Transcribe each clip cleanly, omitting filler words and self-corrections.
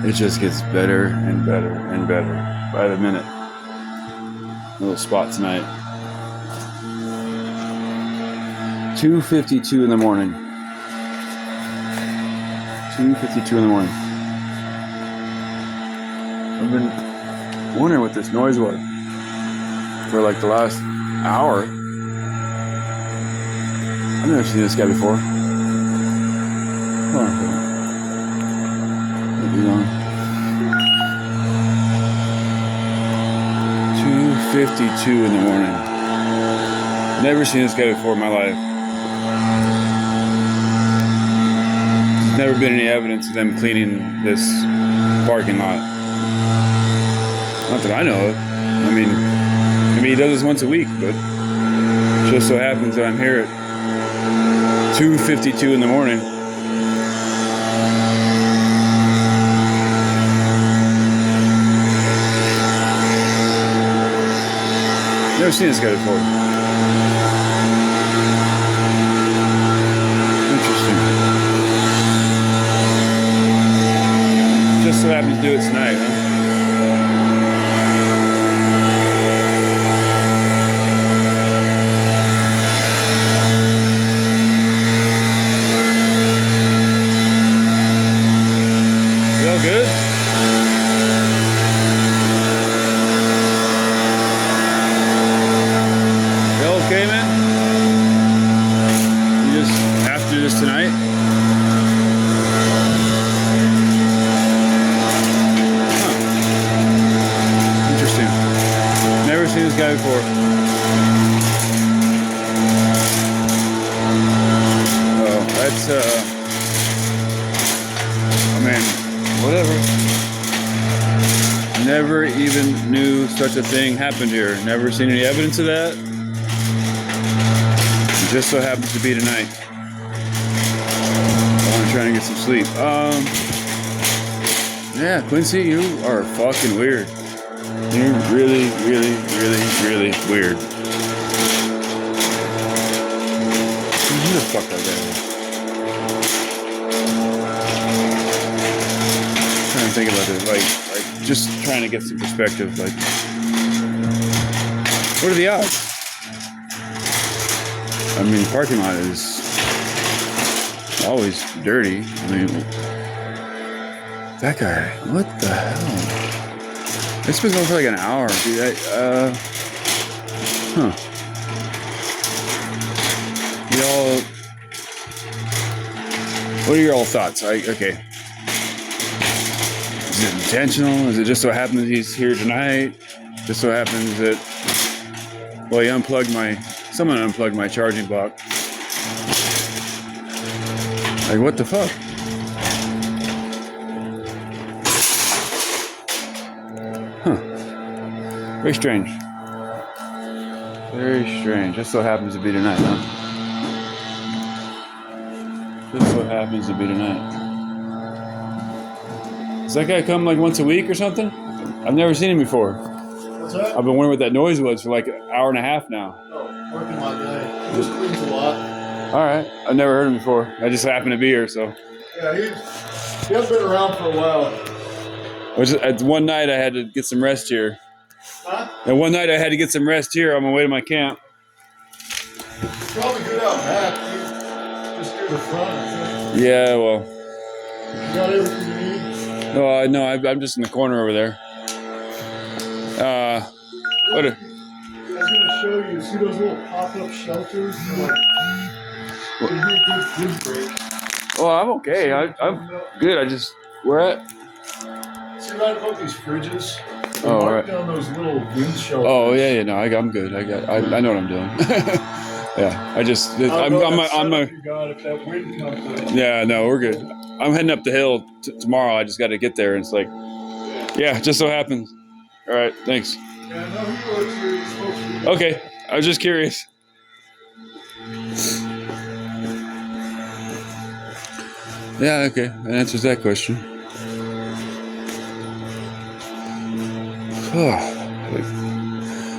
It just gets better and better and better by the minute. Little spot tonight. 2:52 in the morning. 2:52 in the morning. I've been wondering what this noise was for like the last hour. I've never seen this guy before. Hold on a second. Maybe on. 2:52 in the morning. Never seen this guy before in my life. There's never been any evidence of them cleaning this parking lot. Not that I know of. I mean, maybe he does this once a week, but it just so happens that I'm here at 2:52 in the morning. Never seen this guy before. Interesting. Just so happens to do it tonight, huh? Good? You okay, man? You just have to do this tonight? Huh. Interesting. Never seen this guy before. Oh, that's, I mean, whatever. Never even knew such a thing happened here. Never seen any evidence of that. It just so happens to be tonight. I'm trying to get some sleep. Yeah, Quincy, you are fucking weird. You're really, really, really, really weird. Who the fuck that guy is? Think about it, like just trying to get some perspective. Like, what are the odds? I mean, the parking lot is always dirty. I mean, that guy, what the hell? It's been going for like an hour, dude. Y'all, what are your all thoughts? Okay. Is it intentional? Is it just so happens he's here tonight? Just so happens that, well, someone unplugged my charging block. Like, what the fuck? Huh. Very strange. Very strange. Just so happens to be tonight, huh? Just so happens to be tonight. Does that guy come like once a week or something? I've never seen him before. What's that? I've been wondering what that noise was for like an hour and a half now. Oh, parking lot guy. He just cleans a lot. All right. I've never heard him before. I just happened to be here, so. Yeah, he hasn't been around for a while. One night I had to get some rest here. Huh? And one night I had to get some rest here on my way to my camp. It's probably good out back. Just through the front, I think. Yeah, well. You got everything you need? No, I'm just in the corner over there. What? I was going to show you. See those little pop-up shelters? They're like, they'd be a good food break. Well, I'm okay. I'm good. Where at? See right above these fridges? They Oh, mark right. down those little wind shelters. Oh, yeah, no, I'm good. I know what I'm doing. Yeah, I'm You got if that wind comes in. Yeah, no, we're good. I'm heading up the hill tomorrow. I just got to get there, and it's like, yeah, just so happens. All right, thanks. Yeah, no, he works here. He's supposed to be. Okay, I was just curious. Yeah, okay, that answers that question.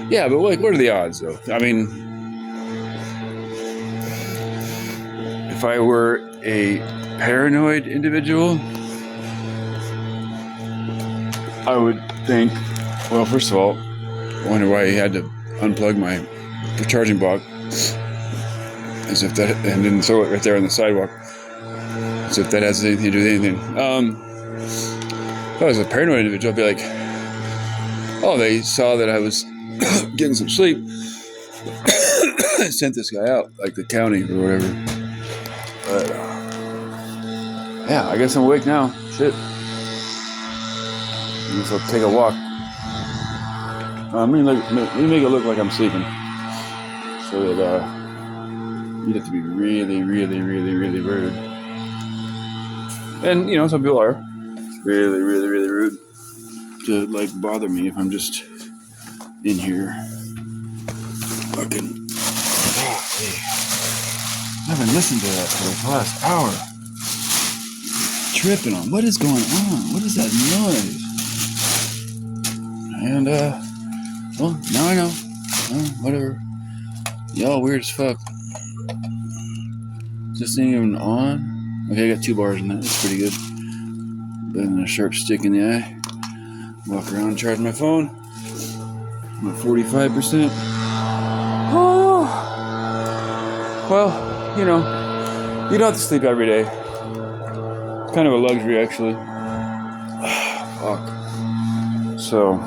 Yeah, but like, what are the odds, though? I mean, if I were a paranoid individual, I would think, well, first of all, I wonder why he had to unplug my charging block, as if that, and then throw it right there on the sidewalk, as if that has anything to do with anything. If I was a paranoid individual, I'd be like, oh, they saw that I was getting some sleep, and sent this guy out, like the county or whatever. But yeah, I guess I'm awake now. Shit. I guess I'll take a walk. Let me make it look like I'm sleeping, so that you'd have to be really, really, really, really rude. And some people are really, really, really rude to like bother me if I'm just in here. Fucking. I haven't listened to that for the last hour. Tripping on what is going on? What is that noise? And well, now I know. Whatever. Y'all weird as fuck. Is this thing even on? Okay, I got 2 bars in that. That's pretty good. Better than a sharp stick in the eye. Walk around, charge my phone. I'm at 45%. Oh. Well, you don't have to sleep every day. It's kind of a luxury, actually. Fuck. So,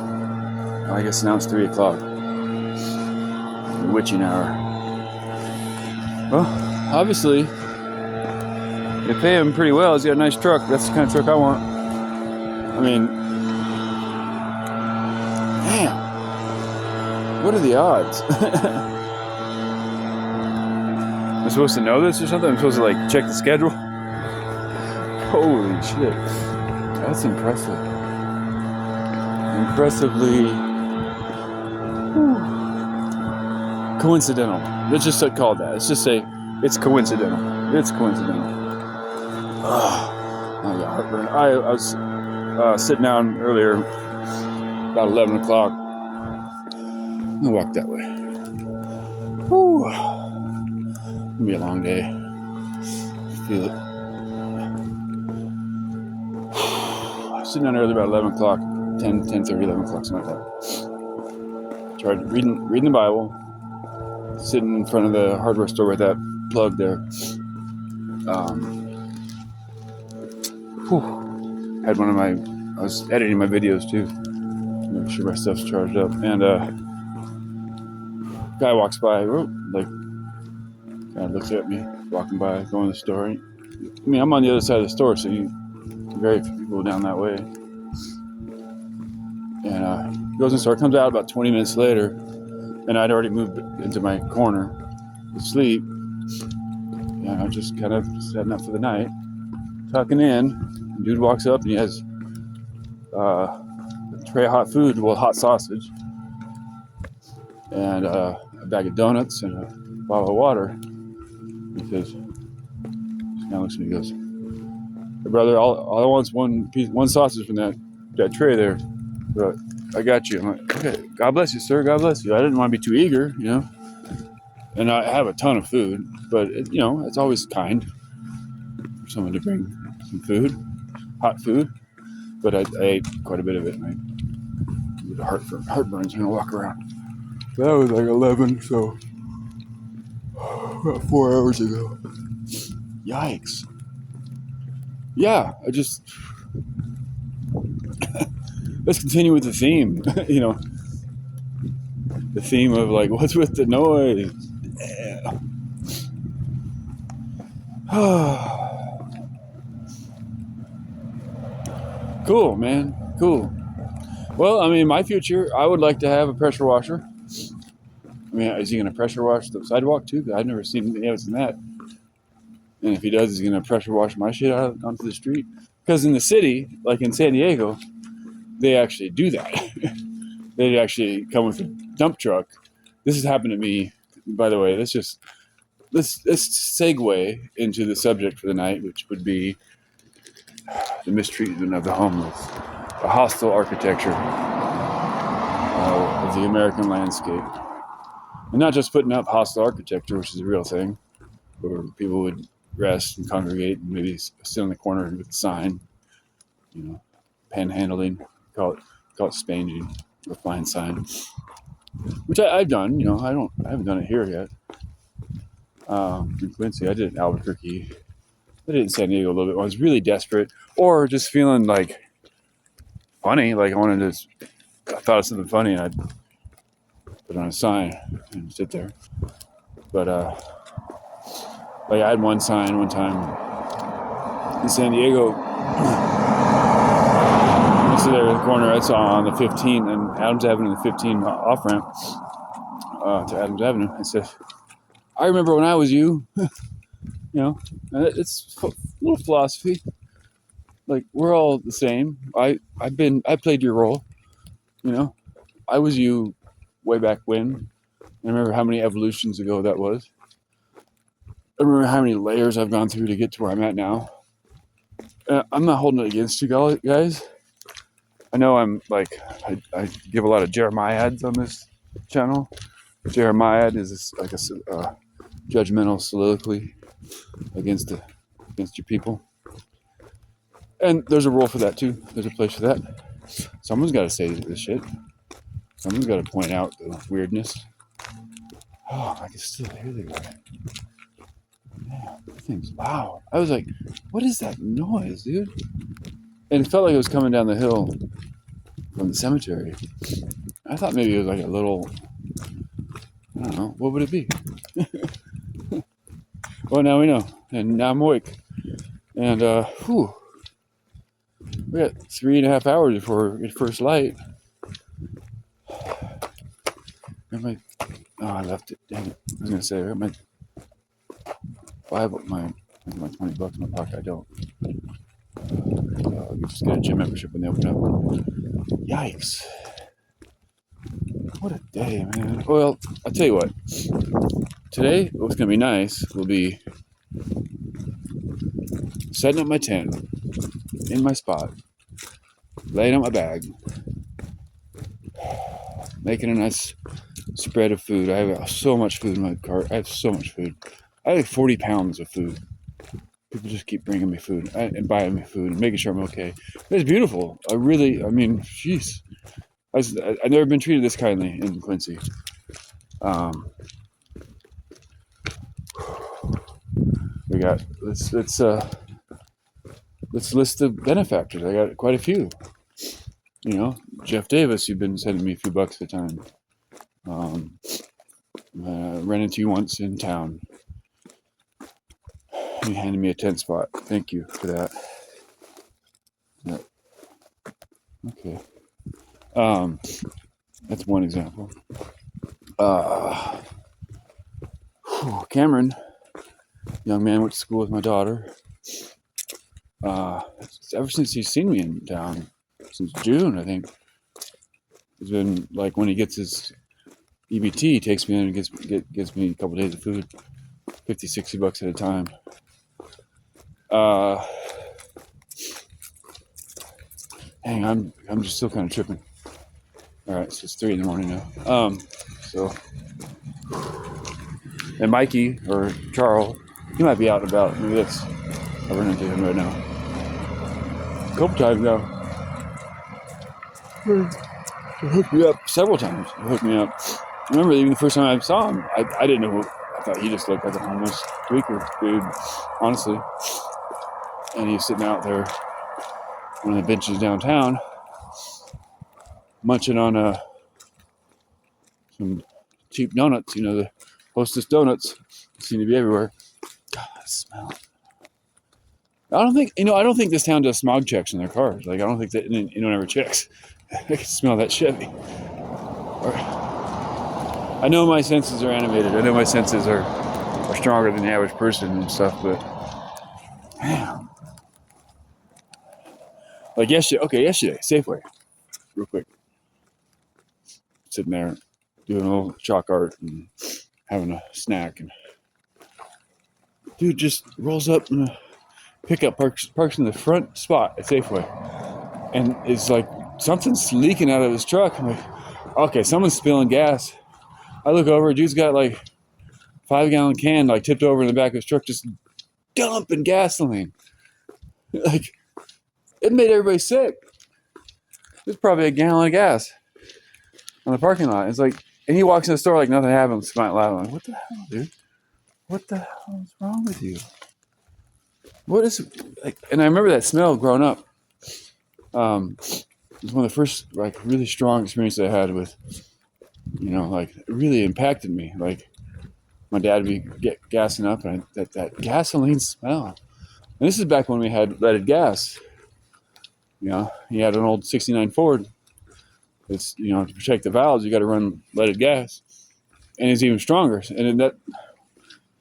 I guess now it's 3 o'clock. The witching hour. Well, obviously, they pay him pretty well. He's got a nice truck. That's the kind of truck I want. I mean, damn. What are the odds? Am I supposed to know this or something? I'm supposed to like check the schedule? Holy shit. That's impressive. Impressively coincidental. Let's just call it that. Let's just say it's coincidental. It's coincidental. I got heartburn. I was sitting down earlier, about 11 o'clock. I'll walk that way. Whew. It'll be a long day. Feel it. I was sitting down earlier about 11 o'clock, 10:30, 11 o'clock, something like that. Tried reading the Bible, sitting in front of the hardware store with that plug there. Had one of I was editing my videos too, to make sure my stuff's charged up. And guy walks by, like, kind of looks at me, walking by, going to the store. I mean, I'm on the other side of the store, so very few people down that way. And goes in the store, comes out about 20 minutes later, and I'd already moved into my corner to sleep. And I was just kind of setting up for the night, tucking in. Dude walks up and he has a tray of hot food, hot sausage, and a bag of donuts and a bottle of water. He says, he kind of looks at me and goes, "Hey brother, all I want is one sausage from that tray there. But I got you." I'm like, "Okay, God bless you, sir. God bless you." I didn't want to be too eager, And I have a ton of food, but it's always kind for someone to bring some food. Hot food, but I ate quite a bit of it, and I heartburns when I walk around. So that was like 11, so about 4 hours ago. Yikes. Yeah, let's continue with the theme. The theme of like, what's with the noise? Yeah. Cool, man. Cool. Well, I mean, my future, I would like to have a pressure washer. I mean, is he going to pressure wash the sidewalk too? I've never seen any evidence in that. And if he does, he's going to pressure wash my shit out onto the street. Because in the city, like in San Diego, they actually do that. They actually come with a dump truck. This has happened to me, by the way. Let's segue into the subject for the night, which would be the mistreatment of the homeless, the hostile architecture of the American landscape. And not just putting up hostile architecture, which is a real thing, where people would rest and congregate and maybe sit on the corner with a sign, panhandling, call it spanging or flying sign, which I've done. You know, I haven't done it here yet. In Quincy, I did it in Albuquerque. I did it in San Diego a little bit when I was really desperate, or just feeling like funny, like I thought of something funny, and I'd put on a sign and sit there. But like I had one sign one time in San Diego. I stood there in the corner. I saw on the 15 and Adams Avenue, the 15 off ramp to Adams Avenue. I said, "I remember when I was you." You know, and it's a little philosophy. Like we're all the same. I played your role. You know, I was you way back when. I remember how many evolutions ago that was. I remember how many layers I've gone through to get to where I'm at now. I'm not holding it against you guys. I know I'm like, I give a lot of Jeremiads on this channel. Jeremiad is like a judgmental soliloquy against your people. And there's a role for that too. There's a place for that. Someone's got to say this shit. Someone's got to point out the weirdness. Oh, I can still hear the guy. Man, that thing's loud. I was like, what is that noise, dude? And it felt like it was coming down the hill from the cemetery. I thought maybe it was like a little, I don't know, what would it be? Well, now we know. And now I'm awake. And, we got 3.5 hours before we get first light. I left it. Dang it. I was going to say, I got my $20 in my pocket. I don't. You just get a gym membership when they open up. Yikes. What a day, man. Well, I'll tell you what. Today, what's going to be nice will be setting up my tent in my spot, laying out my bag, making a nice spread of food. I have so much food in my cart. I have so much food. I have like 40 pounds of food. People just keep bringing me food and buying me food and making sure I'm okay. It's beautiful. Jeez. I've never been treated this kindly in Quincy. We got let's list the benefactors. I got quite a few. You know, Jeff Davis, you've been sending me a few bucks at a time. Ran into you once in town. You handed me a tent spot. Thank you for that. Yeah. Okay. That's one example. Cameron, young man, went to school with my daughter. Ever since he's seen me in town, since June, I think. It's been like when he gets his EBT, he takes me in and gives me a couple days of food, $50-$60 at a time. Hang on, I'm just still kind of tripping. All right, so it's 3 a.m. now. And Mikey or Charles, he might be out and about. Maybe I'll run into him right now. A couple times now. He hooked me up several times. He hooked me up. I remember even the first time I saw him, I didn't know who. I thought he just looked like a homeless tweaker dude, honestly. And he was sitting out there on one of the benches downtown, munching on some cheap donuts. You know, the Hostess donuts seem to be everywhere. God, that smell. I don't think this town does smog checks in their cars. Like, I don't think that anyone ever checks. I can smell that Chevy. I know my senses are animated. I know my senses are stronger than the average person and stuff, but damn. Like yesterday, Safeway, real quick. Sitting there doing a little chalk art and having a snack, and dude just rolls up in a pickup, parks in the front spot at Safeway, and it's like something's leaking out of his truck. I'm like, okay, someone's spilling gas. I look over, dude's got like 5-gallon can like tipped over in the back of his truck, just dumping gasoline. Like, it made everybody sick. there's probably a gallon of gas on the parking lot. It's like, and he walks in the store like nothing happened, smiling loud. I'm like, what the hell, dude? What the hell is wrong with you? What is like? And I remember that smell growing up. It was one of the first like really strong experiences I had with, like it really impacted me. Like my dad would be gassing up, and that gasoline smell. And this is back when we had leaded gas. He had an old '69 Ford. It's to protect the valves, you got to run leaded gas, and it's even stronger. And that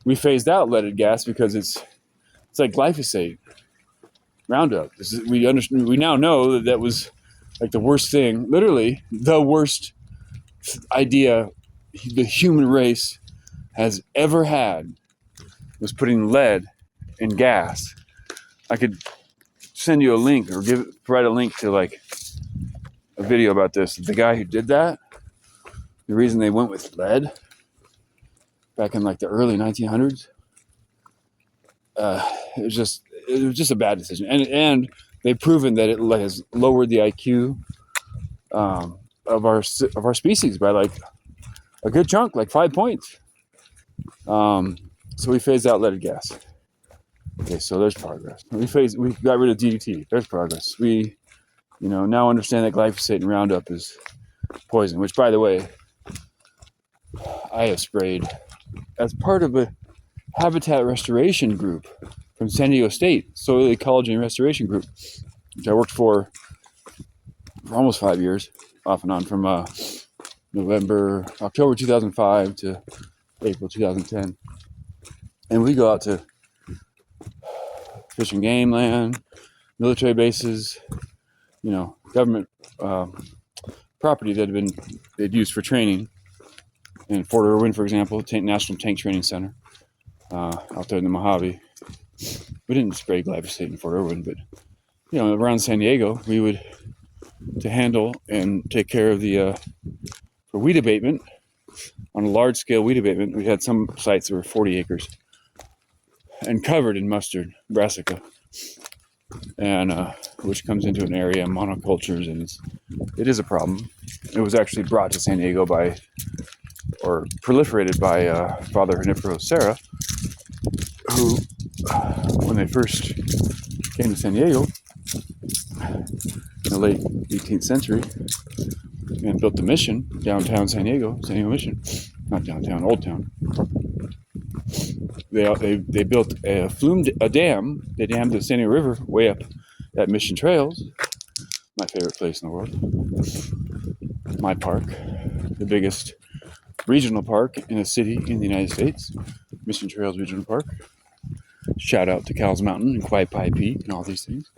we phased out leaded gas because it's like glyphosate, Roundup. We now know that was like the worst thing, literally the worst idea the human race has ever had was putting lead in gas. I could send you a link or provide a link to like a video about this. The guy who did that, the reason they went with lead back in like the early 1900s, it was just a bad decision, and they've proven that it has lowered the IQ of our species by like a good chunk, like 5 points. So we phased out leaded gas. Okay, so there's progress. We got rid of DDT. There's progress. We, now understand that glyphosate and Roundup is poison. Which, by the way, I have sprayed as part of a habitat restoration group from San Diego State, Soil Ecology and Restoration Group, which I worked for almost 5 years, off and on, from October 2005 to April 2010. And we go out to fish and game land, military bases, government property that they'd used for training. In Fort Irwin, for example, National Tank Training Center, out there in the Mojave. We didn't spray glyphosate in Fort Irwin, but around San Diego, we would, to handle and take care of the for weed abatement, on a large scale weed abatement. We had some sites that were 40 acres and covered in mustard, brassica, and which comes into an area of monocultures, and it is a problem. It was actually brought to San Diego or proliferated by Father Junipero Serra, who, when they first came to San Diego in the late 18th century and built the mission downtown San Diego Mission, not downtown, Old Town. They built a dam. They dammed the San Diego River way up at Mission Trails, my favorite place in the world. My park, the biggest regional park in a city in the United States, Mission Trails Regional Park. Shout out to Cowles Mountain and Quaipai Peak and all these things.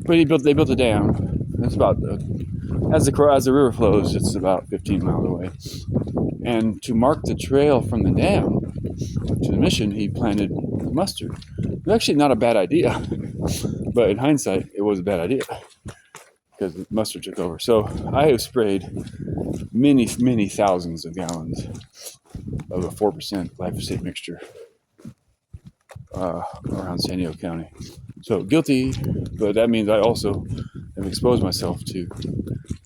But they built a dam. It's about as the river flows, it's about 15 miles away. And to mark the trail from the dam to the mission, he planted mustard. It was actually not a bad idea, but in hindsight, it was a bad idea because the mustard took over. So I have sprayed many, many thousands of gallons of a 4% glyphosate mixture around San Diego County. So guilty, but that means I also have exposed myself to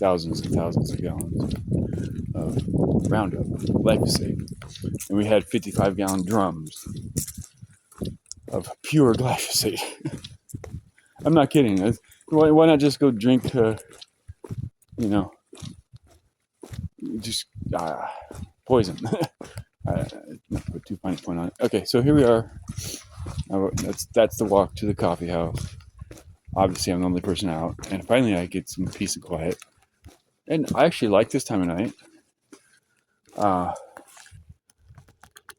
thousands and thousands of gallons of Roundup, glyphosate. And we had 55-gallon drums of pure glyphosate. I'm not kidding. Why not just go drink, just poison? Not put too fine a point on it. Okay, so here we are. That's the walk to the coffee house. Obviously, I'm the only person out, and finally I get some peace and quiet. And I actually like this time of night.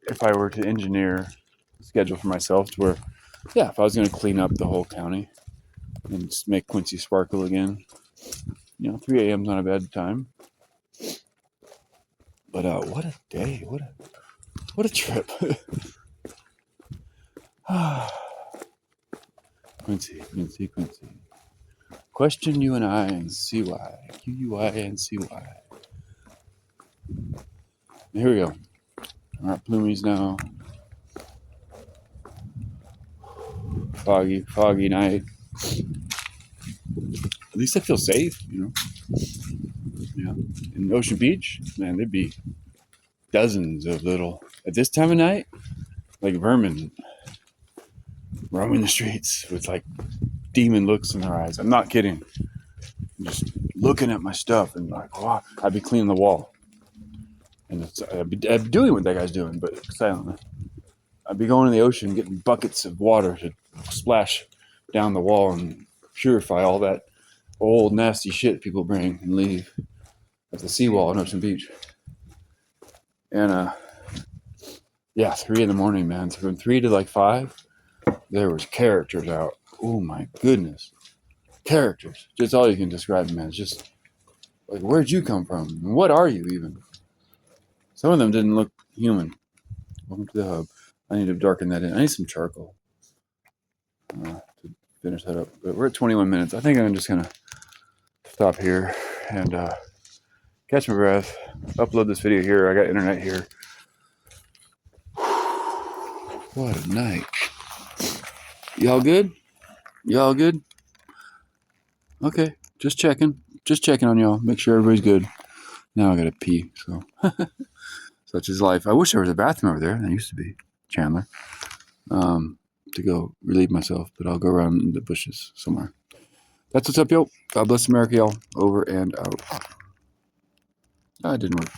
If I were to engineer a schedule for myself to where, if I was going to clean up the whole county and just make Quincy sparkle again, 3 a.m. is not a bad time. But what a day! What a trip! Quincy. Question you and I and see why. QUI and see why. Here we go. We're at Plumies now. Foggy night. At least I feel safe, Yeah. In Ocean Beach, man, there'd be dozens of little, at this time of night, like vermin roaming the streets with like demon looks in their eyes. I'm not kidding. Just looking at my stuff and like, wow, I'd be cleaning the wall. And I'd be doing what that guy's doing, but silently. I'd be going in the ocean, getting buckets of water to splash down the wall and purify all that old, nasty shit people bring and leave at the seawall in Ocean Beach. And, yeah, 3 in the morning, man. From 3 to like 5, there was characters out. Oh, my goodness. Characters. Just all you can describe, man. It's just, like, where'd you come from? And what are you, even? Some of them didn't look human. Welcome to the hub. I need to darken that in. I need some charcoal to finish that up. But we're at 21 minutes. I think I'm just going to stop here and catch my breath, upload this video here. I got internet here. What a night. Y'all good? Y'all good? Okay, just checking on y'all. Make sure everybody's good. Now I gotta pee, so such is life. I wish there was a bathroom over there. There used to be, Chandler, to go relieve myself, but I'll go around in the bushes somewhere. That's what's up, yo. God bless America, y'all. Over and out. That didn't work.